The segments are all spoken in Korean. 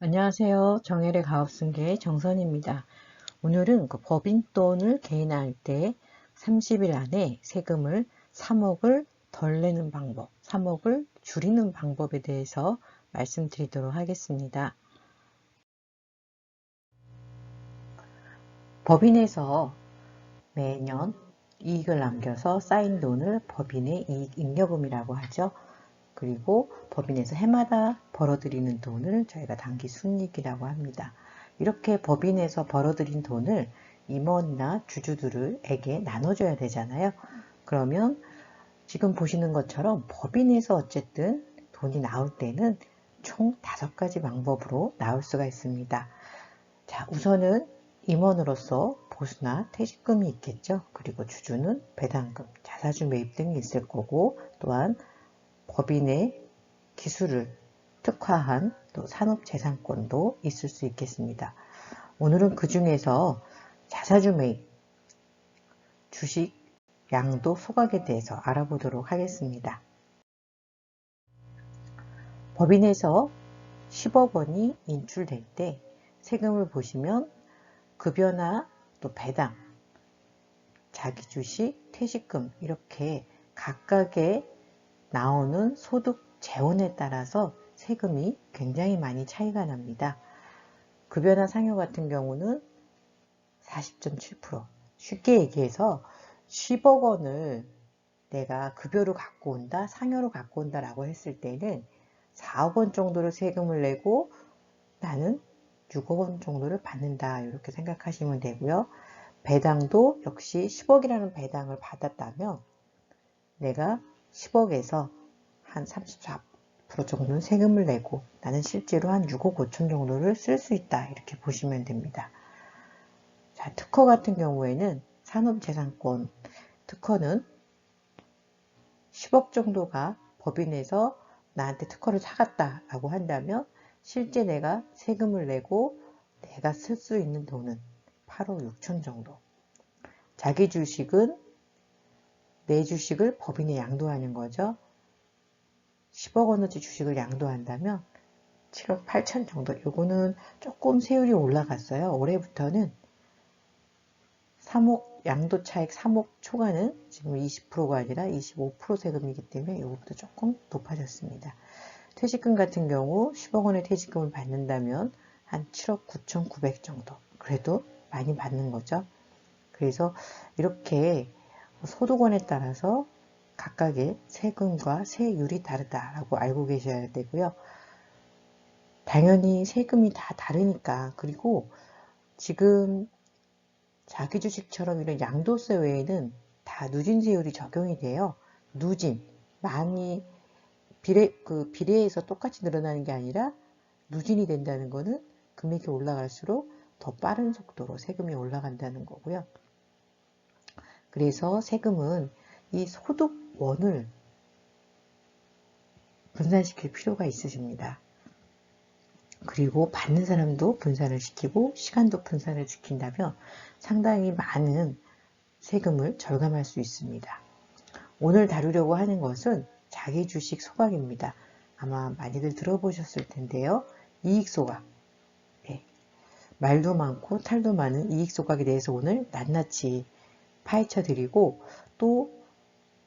안녕하세요. 정혜의 가업승계의 정선입니다. 오늘은 그 법인돈을 개인할 때 30일 안에 세금을 3억을 덜 내는 방법, 3억을 줄이는 방법에 대해서 말씀드리도록 하겠습니다. 법인에서 매년 이익을 남겨서 쌓인 돈을 법인의 이익 잉여금이라고 하죠. 그리고 법인에서 해마다 벌어들이는 돈을 저희가 당기 순이익이라고 합니다. 이렇게 법인에서 벌어들인 돈을 임원이나 주주들에게 나눠줘야 되잖아요. 그러면 지금 보시는 것처럼 법인에서 어쨌든 돈이 나올 때는 총 5가지 방법으로 나올 수가 있습니다. 자, 우선은 임원으로서 보수나 퇴직금이 있겠죠. 그리고 주주는 배당금, 자사주 매입 등이 있을 거고, 또한 법인의 기술을 특화한 또 산업재산권도 있을 수 있겠습니다. 오늘은 그 중에서 자사주 매입, 주식, 양도 소각에 대해서 알아보도록 하겠습니다. 법인에서 10억 원이 인출될 때 세금을 보시면 급여나 또 배당, 자기 주식, 퇴직금 이렇게 각각의 나오는 소득 재원에 따라서 세금이 굉장히 많이 차이가 납니다. 급여나 상여 같은 경우는 40.7%. 쉽게 얘기해서 10억 원을 내가 급여로 갖고 온다, 상여로 갖고 온다 라고 했을 때는 4억 원 정도를 세금을 내고 나는 6억 원 정도를 받는다. 이렇게 생각하시면 되고요. 배당도 역시 10억이라는 배당을 받았다면 내가 10억에서 한 34% 정도는 세금을 내고 나는 실제로 한 6억 5천 정도를 쓸 수 있다. 이렇게 보시면 됩니다. 자, 특허 같은 경우에는 산업재산권 특허는 10억 정도가 법인에서 나한테 특허를 사갔다라고 한다면 실제 내가 세금을 내고 내가 쓸 수 있는 돈은 8억 6천 정도. 자기 주식은 내 주식을 법인에 양도하는 거죠. 10억 원어치 주식을 양도한다면 7억 8천 정도. 요거는 조금 세율이 올라갔어요. 올해부터는 3억 양도 차익 3억 초과는 지금 20%가 아니라 25% 세금이기 때문에 이것도 조금 높아졌습니다. 퇴직금 같은 경우 10억 원의 퇴직금을 받는다면 한 7억 9,900 정도. 그래도 많이 받는 거죠. 그래서 이렇게 소득원에 따라서 각각의 세금과 세율이 다르다라고 알고 계셔야 되고요. 당연히 세금이 다 다르니까. 그리고 지금 자기 주식처럼 이런 양도세 외에는 다 누진세율이 적용이 돼요. 누진, 많이 비례해서 똑같이 늘어나는 게 아니라 누진이 된다는 거는 금액이 올라갈수록 더 빠른 속도로 세금이 올라간다는 거고요. 그래서 세금은 이 소득원을 분산시킬 필요가 있으십니다. 그리고 받는 사람도 분산을 시키고 시간도 분산을 시킨다면 상당히 많은 세금을 절감할 수 있습니다. 오늘 다루려고 하는 것은 자기 주식 소각입니다. 아마 많이들 들어보셨을 텐데요. 이익 소각. 네. 말도 많고 탈도 많은 이익 소각에 대해서 오늘 낱낱이 파헤쳐 드리고 또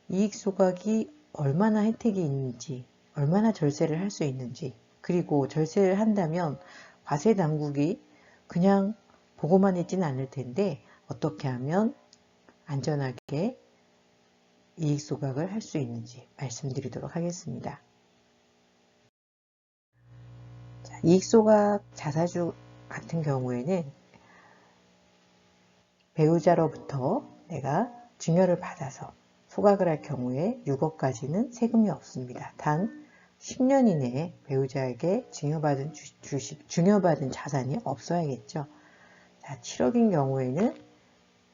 이익 소각이 얼마나 혜택이 있는지, 얼마나 절세를 할 수 있는지, 그리고 절세를 한다면 과세 당국이 그냥 보고만 있지는 않을 텐데 어떻게 하면 안전하게 이익 소각을 할 수 있는지 말씀드리도록 하겠습니다. 자, 이익 소각 자사주 같은 경우에는 배우자로부터 내가 증여를 받아서 소각을 할 경우에 6억까지는 세금이 없습니다. 단 10년 이내에 배우자에게 증여받은 자산이 없어야겠죠. 자, 7억인 경우에는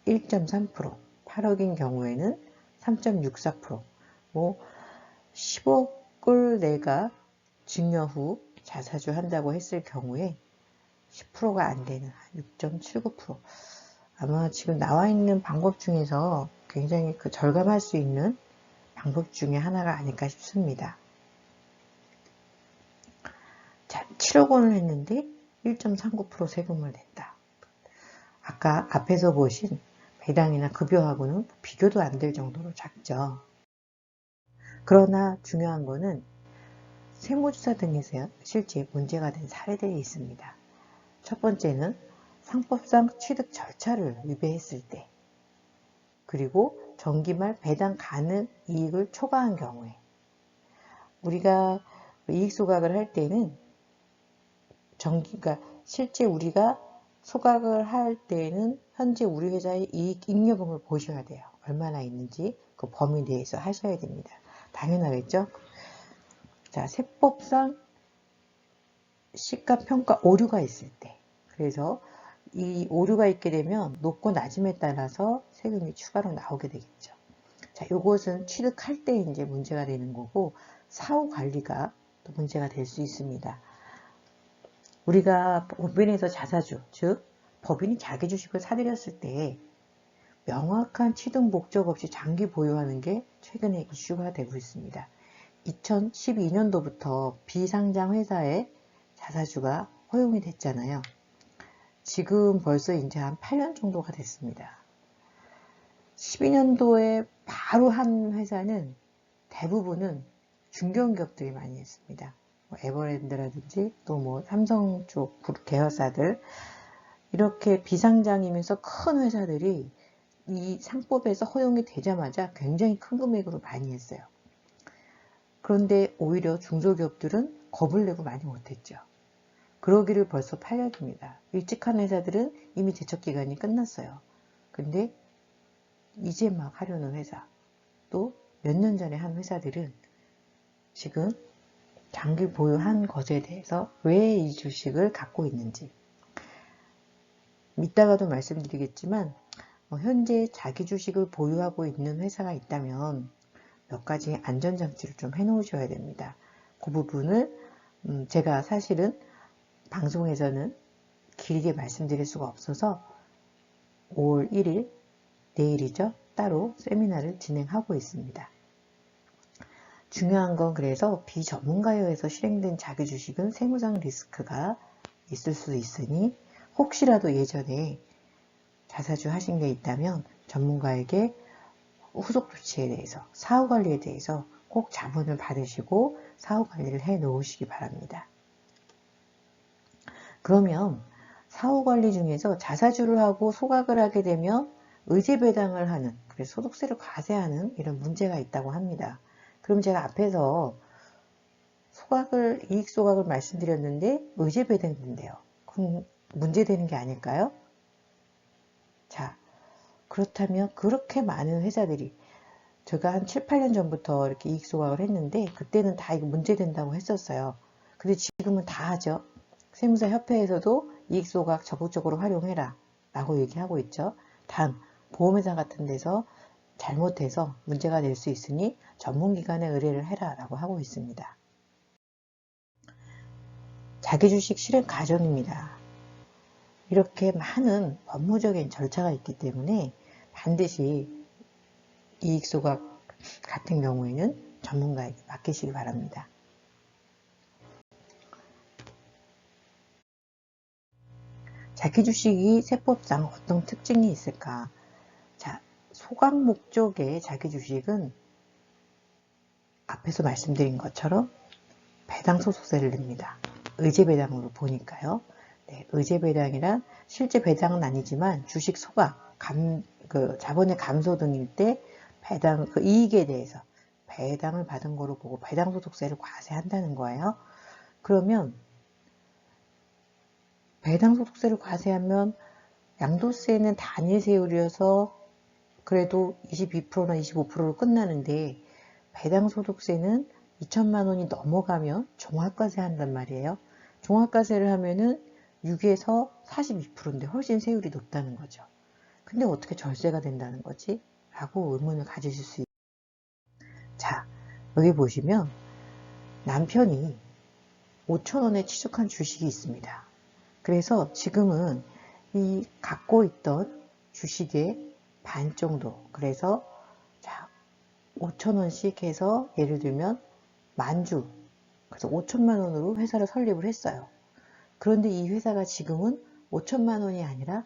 1.3%, 8억인 경우에는 3.64%, 뭐 10억을 내가 증여 후 자사주 한다고 했을 경우에 10%가 안 되는 6.79%. 아마 지금 나와 있는 방법 중에서 굉장히 절감할 수 있는 방법 중에 하나가 아닐까 싶습니다. 자, 7억 원을 했는데 1.39% 세금을 냈다. 아까 앞에서 보신 배당이나 급여하고는 비교도 안 될 정도로 작죠. 그러나 중요한 거는 세무조사 등에서 실제 문제가 된 사례들이 있습니다. 첫 번째는 상법상 취득 절차를 위배했을 때, 그리고 정기말 배당 가능 이익을 초과한 경우에, 우리가 이익 소각을 할 때는 그러니까 실제 우리가 소각을 할 때는 현재 우리 회사의 이익 잉여금을 보셔야 돼요. 얼마나 있는지 그 범위 내에서 하셔야 됩니다. 당연하겠죠? 자, 세법상 시가평가 오류가 있을 때, 그래서 이 오류가 있게 되면 높고 낮음에 따라서 세금이 추가로 나오게 되겠죠. 자, 요것은 취득할 때 이제 문제가 되는 거고, 사후 관리가 또 문제가 될 수 있습니다. 우리가 법인에서 자사주, 즉 법인이 자기 주식을 사들였을 때 명확한 취득 목적 없이 장기 보유하는 게 최근에 이슈가 되고 있습니다. 2012년도부터 비상장 회사의 자사주가 허용이 됐잖아요. 지금 벌써 이제 한 8년 정도가 됐습니다. 12년도에 바로 한 회사는 대부분은 중견기업들이 많이 했습니다. 에버랜드라든지 또 뭐 삼성 쪽 계열사들, 이렇게 비상장이면서 큰 회사들이 이 상법에서 허용이 되자마자 굉장히 큰 금액으로 많이 했어요. 그런데 오히려 중소기업들은 겁을 내고 많이 못했죠. 그러기를 벌써 8년입니다. 일찍 한 회사들은 이미 제척기간이 끝났어요. 근데 이제 막 하려는 회사, 또 몇 년 전에 한 회사들은 지금 장기 보유한 것에 대해서 왜 이 주식을 갖고 있는지, 이따가도 말씀드리겠지만 현재 자기 주식을 보유하고 있는 회사가 있다면 몇 가지 안전장치를 좀 해놓으셔야 됩니다. 그 부분을 제가 사실은 방송에서는 길게 말씀드릴 수가 없어서 5월 1일, 내일이죠. 따로 세미나를 진행하고 있습니다. 중요한 건 그래서 비전문가여에서 실행된 자기 주식은 세무상 리스크가 있을 수 있으니 혹시라도 예전에 자사주 하신 게 있다면 전문가에게 후속 조치에 대해서, 사후 관리에 대해서 꼭 자문을 받으시고 사후 관리를 해 놓으시기 바랍니다. 그러면 사후 관리 중에서 자사주를 하고 소각을 하게 되면 의제 배당을 하는, 그래서 소득세를 과세하는 이런 문제가 있다고 합니다. 그럼 제가 앞에서 이익 소각을 말씀드렸는데 의제 배당이 된대요. 그럼 문제되는 게 아닐까요? 자, 그렇다면 그렇게 많은 회사들이, 제가 한 7, 8년 전부터 이렇게 이익 소각을 했는데 그때는 다 이거 문제된다고 했었어요. 근데 지금은 다 하죠. 세무사 협회에서도 이익 소각 적극적으로 활용해라 라고 얘기하고 있죠. 단, 보험회사 같은 데서 잘못해서 문제가 될 수 있으니 전문기관에 의뢰를 해라 라고 하고 있습니다. 자기주식 실행 과정입니다. 이렇게 많은 법무적인 절차가 있기 때문에 반드시 이익소각 같은 경우에는 전문가에게 맡기시기 바랍니다. 자기주식이 세법상 어떤 특징이 있을까? 자, 소각 목적의 자기주식은 앞에서 말씀드린 것처럼 배당소득세를 냅니다. 의제배당으로 보니까요. 네, 의제배당이란 실제 배당은 아니지만 주식 소각, 자본의 감소 등일 때 배당, 그 이익에 대해서 배당을 받은 거로 보고 배당소득세를 과세한다는 거예요. 그러면 배당소득세를 과세하면 양도세는 단일세율이어서 그래도 22%나 25%로 끝나는데 배당소득세는 2천만 원이 넘어가면 종합과세 한단 말이에요. 종합과세를 하면은 6에서 42%인데 훨씬 세율이 높다는 거죠. 근데 어떻게 절세가 된다는 거지? 라고 의문을 가지실 수 있어요. 자, 여기 보시면 남편이 5천 원에 취득한 주식이 있습니다. 그래서 지금은 이 갖고 있던 주식의 반 정도, 그래서 자, 5천 원씩 해서 예를 들면 만주, 그 그래서 5천만 원으로 회사를 설립을 했어요. 그런데 이 회사가 지금은 5천만 원이 아니라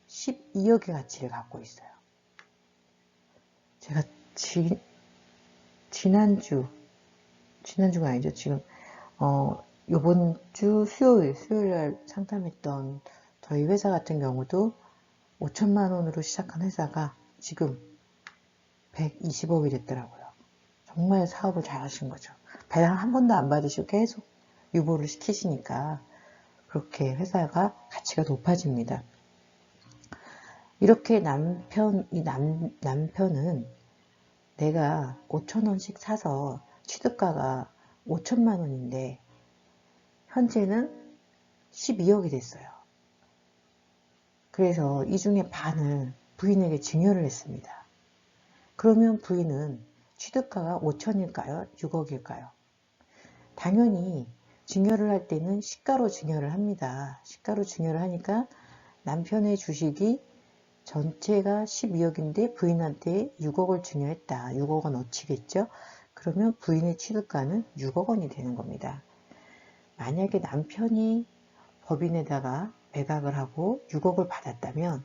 12억의 가치를 갖고 있어요. 제가 지난주가 아니죠. 지금 요번 주 수요일 상담했던 저희 회사 같은 경우도 5천만 원으로 시작한 회사가 지금 120억이 됐더라고요. 정말 사업을 잘 하신 거죠. 배당 한 번도 안 받으시고 계속 유보를 시키시니까 그렇게 회사가 가치가 높아집니다. 이렇게 남편은 내가 5천 원씩 사서 취득가가 5천만 원인데 현재는 12억이 됐어요. 그래서 이 중에 반을 부인에게 증여를 했습니다. 그러면 부인은 취득가가 5천일까요? 6억일까요? 당연히 증여를 할 때는 시가로 증여를 합니다. 시가로 증여를 하니까 남편의 주식이 전체가 12억인데 부인한테 6억을 증여했다. 6억 원 어치겠죠? 그러면 부인의 취득가는 6억 원이 되는 겁니다. 만약에 남편이 법인에다가 매각을 하고 6억을 받았다면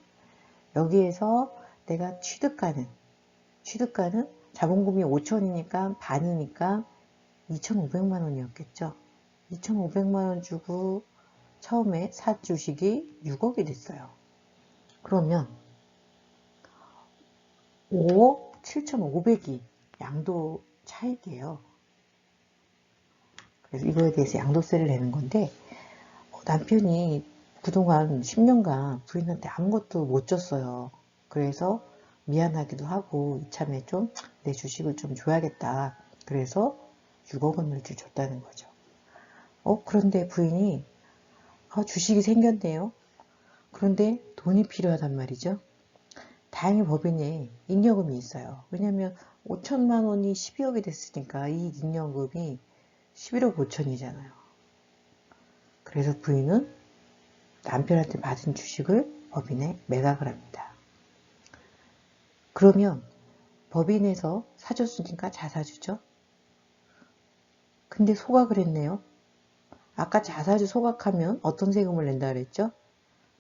여기에서 내가 취득가는 자본금이 5천이니까 반이니까 2,500만 원이었겠죠. 2,500만 원 주고 처음에 사 주식이 6억이 됐어요. 그러면 5억 7,500이 양도 차익이에요. 그래서 이거에 대해서 양도세를 내는 건데 남편이 그동안 10년간 부인한테 아무것도 못 줬어요. 그래서 미안하기도 하고 이참에 좀 내 주식을 좀 줘야겠다. 그래서 6억 원을 줬다는 거죠. 그런데 부인이 주식이 생겼네요. 그런데 돈이 필요하단 말이죠. 다행히 법인에 잉여금이 있어요. 왜냐하면 5천만 원이 12억이 됐으니까 이 잉여금이 11억 5천이잖아요. 그래서 부인은 남편한테 받은 주식을 법인에 매각을 합니다. 그러면 법인에서 사줬으니까 자사주죠. 근데 소각을 했네요. 아까 자사주 소각하면 어떤 세금을 낸다 그랬죠?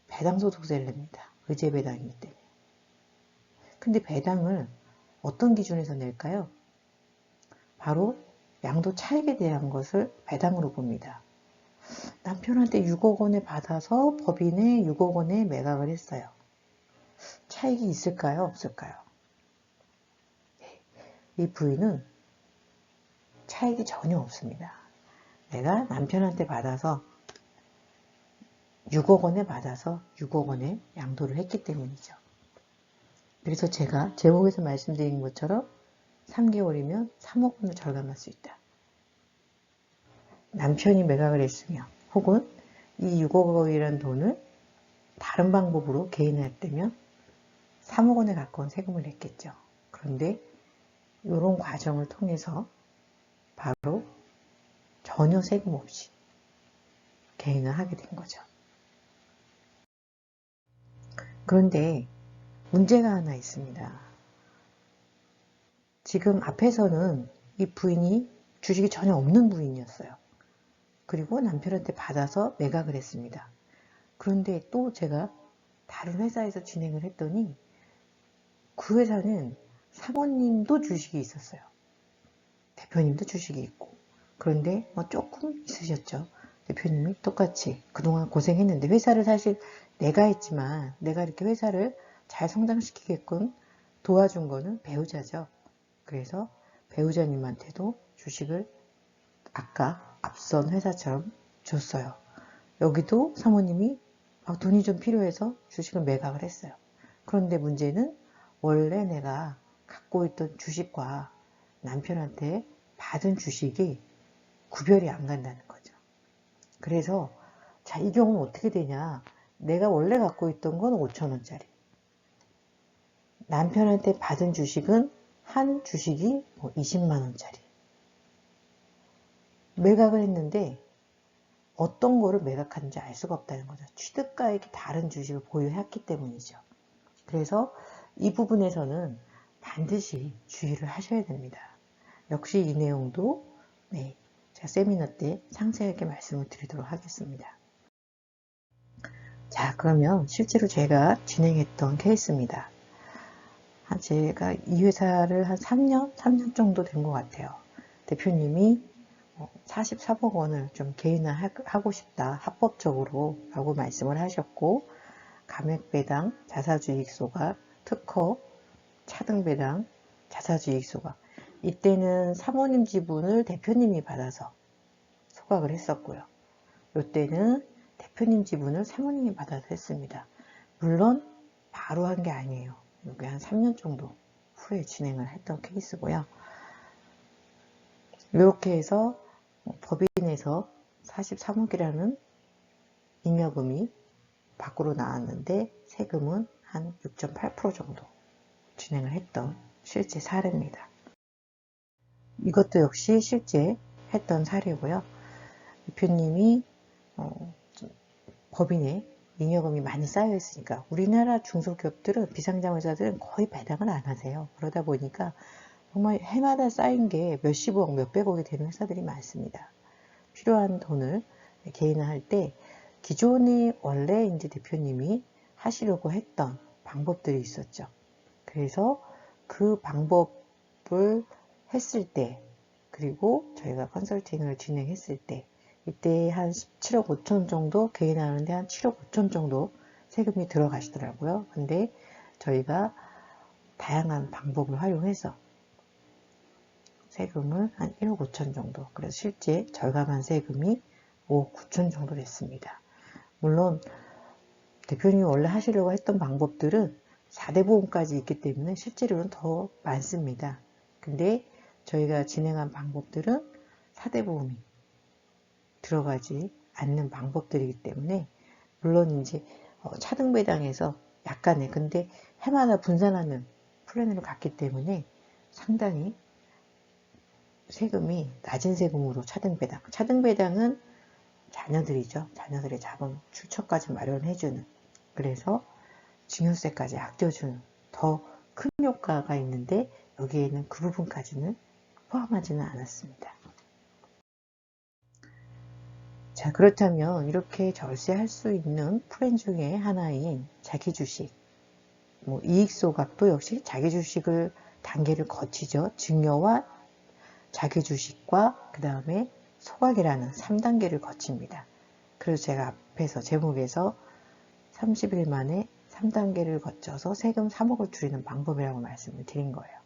배당소득세를 냅니다. 의제배당이기 때문에. 근데 배당을 어떤 기준에서 낼까요? 바로 양도 차익에 대한 것을 배당으로 봅니다. 남편한테 6억 원에 받아서 법인에 6억 원에 매각을 했어요. 차익이 있을까요? 없을까요? 이 부인은 차익이 전혀 없습니다. 내가 남편한테 받아서 6억 원에 받아서 6억 원에 양도를 했기 때문이죠. 그래서 제가 제목에서 말씀드린 것처럼 3개월이면 3억 원을 절감할 수 있다. 남편이 매각을 했으며 혹은 이 6억 원이라는 돈을 다른 방법으로 개인이 했다면 3억 원에 가까운 세금을 냈겠죠. 그런데 이런 과정을 통해서 바로 전혀 세금 없이 개인을 하게 된 거죠. 그런데 문제가 하나 있습니다. 지금 앞에서는 이 부인이 주식이 전혀 없는 부인이었어요. 그리고 남편한테 받아서 매각을 했습니다. 그런데 또 제가 다른 회사에서 진행을 했더니 그 회사는 사모님도 주식이 있었어요. 대표님도 주식이 있고. 그런데 조금 있으셨죠. 대표님이 똑같이 그동안 고생했는데 회사를 사실 내가 했지만 내가 이렇게 회사를 잘 성장시키게끔 도와준 거는 배우자죠. 그래서 배우자님한테도 주식을 아까 앞선 회사처럼 줬어요. 여기도 사모님이 돈이 좀 필요해서 주식을 매각을 했어요. 그런데 문제는 원래 내가 갖고 있던 주식과 남편한테 받은 주식이 구별이 안 간다는 거죠. 그래서 이 경우는 어떻게 되냐. 내가 원래 갖고 있던 건 5천원짜리. 남편한테 받은 주식은 한 주식이 20만원짜리. 매각을 했는데 어떤 거를 매각하는지 알 수가 없다는 거죠. 취득가액이 다른 주식을 보유했기 때문이죠. 그래서 이 부분에서는 반드시 주의를 하셔야 됩니다. 역시 이 내용도 제가 세미나 때 상세하게 말씀을 드리도록 하겠습니다. 자, 그러면 실제로 제가 진행했던 케이스입니다. 제가 이 회사를 한 3년 정도 된 것 같아요. 대표님이 44억 원을 좀 개인화하고 싶다, 합법적으로 라고 말씀을 하셨고, 감액배당, 자사주익소각, 특허, 차등배당, 자사주익소각. 이때는 사모님 지분을 대표님이 받아서 소각을 했었고요. 이때는 대표님 지분을 사모님이 받아서 했습니다. 물론 바로 한 게 아니에요. 여기 한 3년 정도 후에 진행을 했던 케이스고요. 이렇게 해서 법인에서 43억이라는 잉여금이 밖으로 나왔는데 세금은 한 6.8% 정도 진행을 했던 실제 사례입니다. 이것도 역시 실제 했던 사례고요. 대표님이 법인에 잉여금이 많이 쌓여 있으니까 우리나라 중소기업들은 비상자회사들은 거의 배당을 안 하세요. 그러다 보니까 정말 해마다 쌓인 게 몇십억, 몇백억이 되는 회사들이 많습니다. 필요한 돈을 개인화할 때 기존에 원래 이제 대표님이 하시려고 했던 방법들이 있었죠. 그래서 그 방법을 했을 때, 그리고 저희가 컨설팅을 진행했을 때, 이때 한 17억 5천 정도 개인하는데 한 7억 5천 정도 세금이 들어가시더라고요. 근데 저희가 다양한 방법을 활용해서 세금을 한 1억 5천 정도, 그래서 실제 절감한 세금이 5억 9천 정도 됐습니다. 물론 대표님이 원래 하시려고 했던 방법들은 4대 보험까지 있기 때문에 실제로는 더 많습니다. 근데 저희가 진행한 방법들은 4대 보험이 들어가지 않는 방법들이기 때문에, 물론 이제 차등배당에서 약간의, 근데 해마다 분산하는 플랜으로 갔기 때문에 상당히 세금이 낮은 세금으로 차등배당은 자녀들이죠. 자녀들의 자금 출처까지 마련해주는, 그래서 증여세까지 아껴주는 더 큰 효과가 있는데 여기에는 그 부분까지는 포함하지는 않았습니다. 자, 그렇다면 이렇게 절세할 수 있는 플랜 중에 하나인 자기주식, 이익소각도 역시 자기주식을 단계를 거치죠. 증여와 자기주식과 그 다음에 소각이라는 3단계를 거칩니다. 그래서 제가 앞에서 제목에서 30일 만에 3단계를 거쳐서 세금 3억을 줄이는 방법이라고 말씀을 드린 거예요.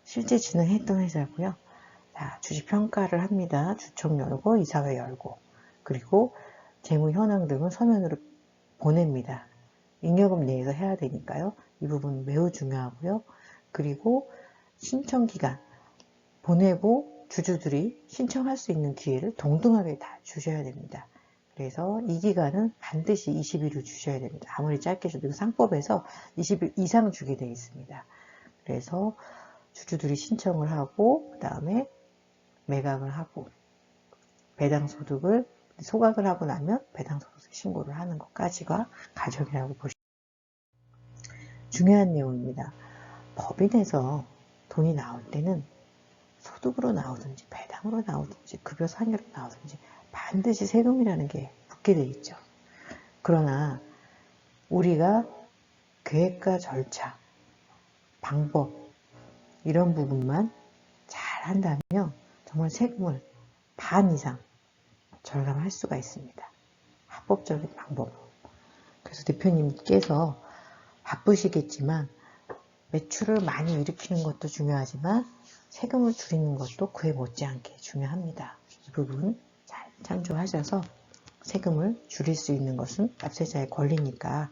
실제 진행했던 회사고요. 자, 주식평가를 합니다. 주총 열고 이사회 열고, 그리고 재무 현황 등은 서면으로 보냅니다. 잉여금 내에서 해야 되니까요. 이 부분 매우 중요하고요. 그리고 신청 기간 보내고 주주들이 신청할 수 있는 기회를 동등하게 다 주셔야 됩니다. 그래서 이 기간은 반드시 20일을 주셔야 됩니다. 아무리 짧게 줘도 상법에서 20일 이상 주게 되어 있습니다. 그래서 주주들이 신청을 하고 그 다음에 매각을 하고 배당소득을 소각을 하고 나면 배당소득 신고를 하는 것까지가 과정이라고 보시면 중요한 내용입니다. 법인에서 돈이 나올 때는 소득으로 나오든지 배당으로 나오든지 급여 상여로 나오든지 반드시 세금이라는 게 붙게 돼 있죠. 그러나 우리가 계획과 절차, 방법 이런 부분만 잘 한다면 정말 세금을 반 이상 절감할 수가 있습니다. 합법적인 방법으로. 그래서 대표님께서 바쁘시겠지만 매출을 많이 일으키는 것도 중요하지만 세금을 줄이는 것도 그에 못지않게 중요합니다. 이 부분 잘 참조하셔서 세금을 줄일 수 있는 것은 납세자의 권리니까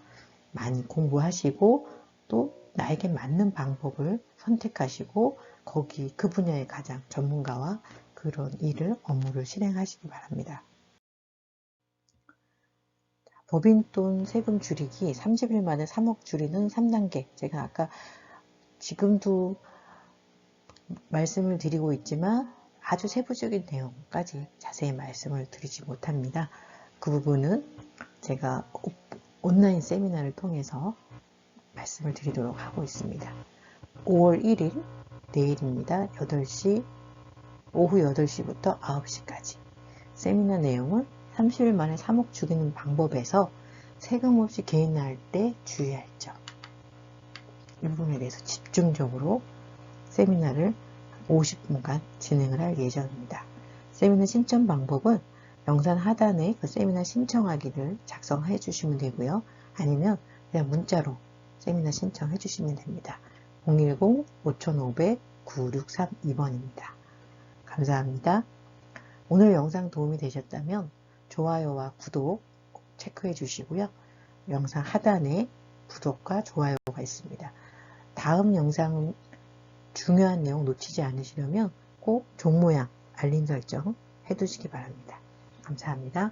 많이 공부하시고 또 나에게 맞는 방법을 선택하시고 거기 그 분야의 가장 전문가와 그런 업무를 실행하시기 바랍니다. 법인돈 세금 줄이기 30일 만에 3억 줄이는 3단계, 제가 아까 지금도 말씀을 드리고 있지만 아주 세부적인 내용까지 자세히 말씀을 드리지 못합니다. 그 부분은 제가 온라인 세미나를 통해서 말씀을 드리도록 하고 있습니다. 5월 1일 내일입니다. 8시 오후 8시부터 9시까지. 세미나 내용은 30일 만에 3억 죽이는 방법에서 세금 없이 개인화할 때 주의할 점. 이 부분에 대해서 집중적으로 세미나를 50분간 진행을 할 예정입니다. 세미나 신청 방법은 영상 하단에 그 세미나 신청하기를 작성해 주시면 되고요. 아니면 그냥 문자로 세미나 신청해 주시면 됩니다. 010-5500-9632번입니다. 감사합니다. 오늘 영상 도움이 되셨다면 좋아요와 구독 꼭 체크해 주시고요. 영상 하단에 구독과 좋아요가 있습니다. 다음 영상 중요한 내용 놓치지 않으시려면 꼭 종 모양 알림 설정 해두시기 바랍니다. 감사합니다.